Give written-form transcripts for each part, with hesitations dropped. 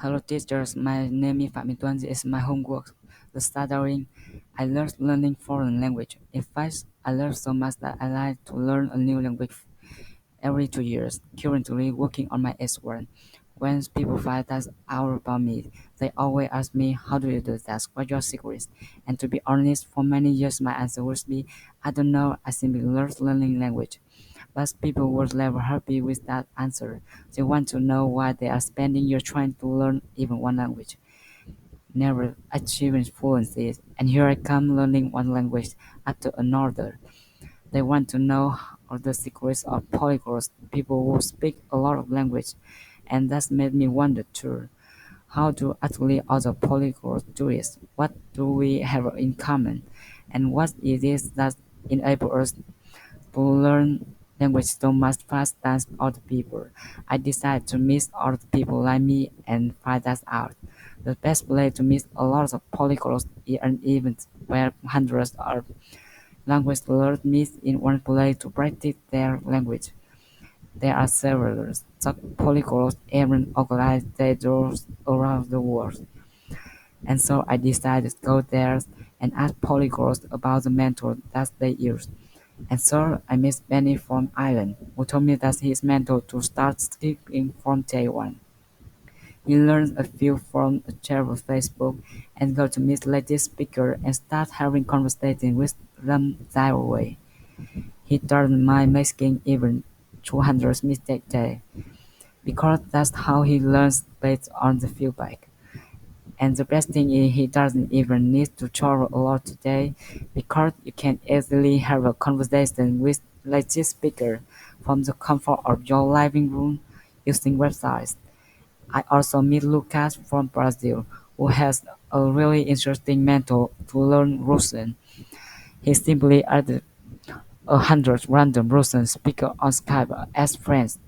Hello teachers, my name is Phạm Huy Tuân. This is my homework. The stuttering. I learned learning foreign language. In fact, I learned so much that I like to learn a new language every 2 years. Currently working on my S1. When people find that out about me, they always ask me, how do you do that? What's your secrets? And to be honest, for many years my answer would be, I don't know, I simply learned learning language. But people were never happy with that answer. They want to know why they are spending years trying to learn even one language, never achieving fluency. And here I come learning one language after another. They want to know all the secrets of polyglots, people who speak a lot of language. And that's made me wonder too. How do actually other polyglots do it? What do we have in common? And what it is that enables us to learn language so much fast than other people. I decided to meet other people like me and find that out. The best place to meet a lot of polyglots is an event where hundreds of language learners meet in one place to practice their language. There are several such polyglots even organized their doors around the world. And so I decided to go there and ask polyglots about the method that they use. And so I met Benny from Ireland, who told me that his mentor to start speaking from day one. He learned a few from a chat on Facebook and got to meet native speakers and start having conversations with them that way. He turned my making even 200 mistakes day because that's how he learns based on the feedback. And the best thing is he doesn't even need to travel a lot today because you can easily have a conversation with native speaker from the comfort of your living room using websites. I also meet Lucas from Brazil, who has a really interesting method to learn Russian. He simply added 100 random Russian speakers on Skype as friends,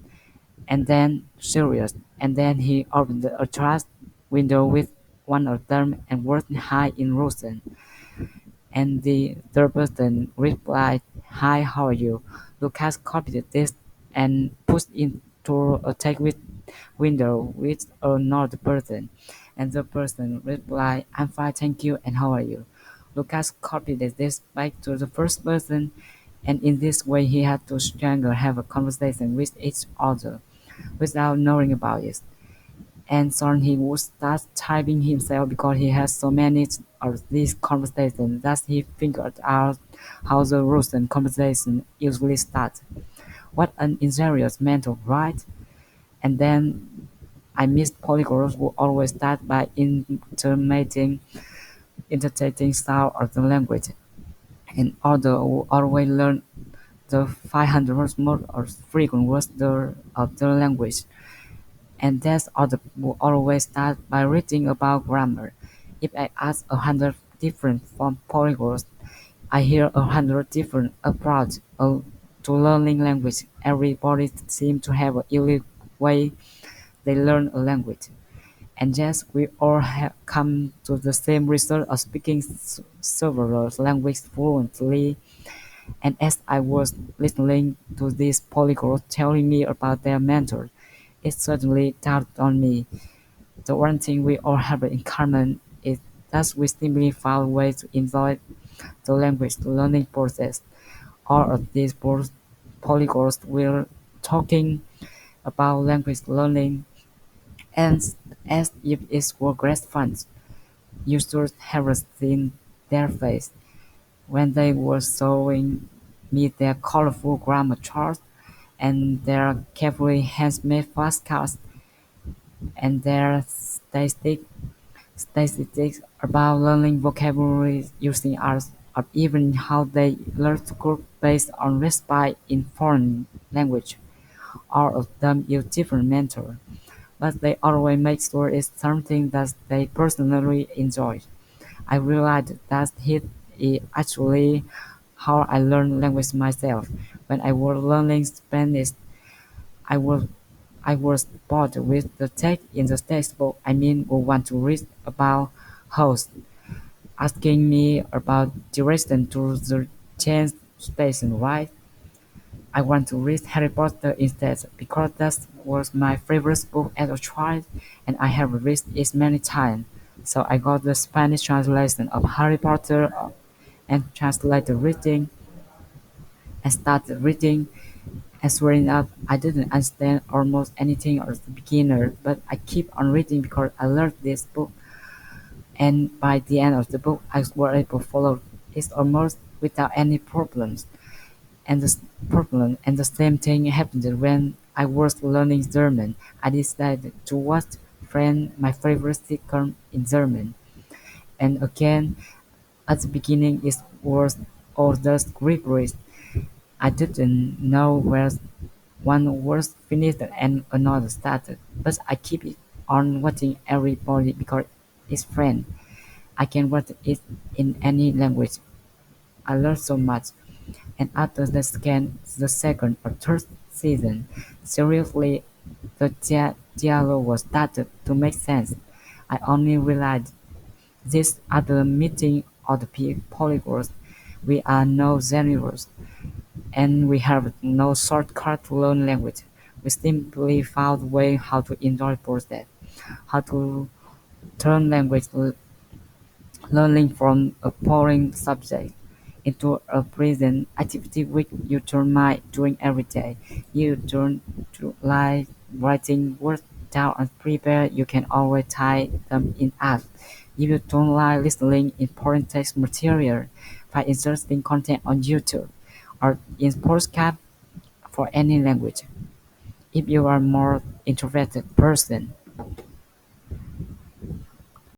and then serious, and then he opened a chat window with one of them and wrote hi in Russian, and the third person replied, "Hi, how are you?" Lucas copied this and pushed into a text window with another person, and the person replied, "I'm fine, thank you, and how are you?" Lucas copied this back to the first person, and in this way he had to stranger have a conversation with each other without knowing about it. And soon he would start typing himself because he had so many of these conversations that he figured out how the Russian conversation usually starts. What an ingenious mental, right? And then I missed polyglots who always start by interpreting sound of the language, and others who always learn the 500 words more or frequent words of the language. And that's other who always start by reading about grammar. If I ask 100 different from polyglots, I hear 100 different approaches to learning language. Everybody seems to have a unique way they learn a language. And yes, we all have come to the same result of speaking several languages fluently. And as I was listening to these polyglots telling me about their mentor, it certainly dawned on me. The one thing we all have in common is that we simply found ways to enjoy the language learning process. All of these polyglots were talking about language learning and as if it were great fun. You should have seen their face when they were showing me their colorful grammar charts and their carefully handmade flashcards and their statistics about learning vocabulary using arts, or even how they learn to cook based on recipe in foreign language. All of them use different mentors, but they always make sure it's something that they personally enjoy. I realized that it is actually how I learn language myself. When I was learning Spanish, I was I was bored with the text in the textbook. I mean, we want to read about house, asking me about direction to the train station, right? I want to read Harry Potter instead because that was my favorite book as a child and I have read it many times. So I got the Spanish translation of Harry Potter and translated reading and started reading and swearing up. I didn't understand almost anything as a beginner, but I keep on reading because I loved this book. And by the end of the book, I was able to follow it almost without any problems. And the same thing happened when I was learning German. I decided to watch Friend, my favorite sitcom in German. And again, at the beginning, it was all just gibberish. I didn't know where one was finished and another started, but I keep it on watching everybody because it's Friend. I can watch it in any language. I learned so much. And after the second or third season, seriously, the dialogue was started to make sense. I only realized this at the meeting of the polygons. We are no generals, and we have no shortcut to learn language. We simply found a way how to enjoy the process, how to turn language learning from a boring subject into a present activity which you turn mind doing every day. You turn to like writing words down and prepare, you can always type them in app. If you don't like listening important text material, find interesting content on YouTube or in podcast for any language. If you are more introverted person,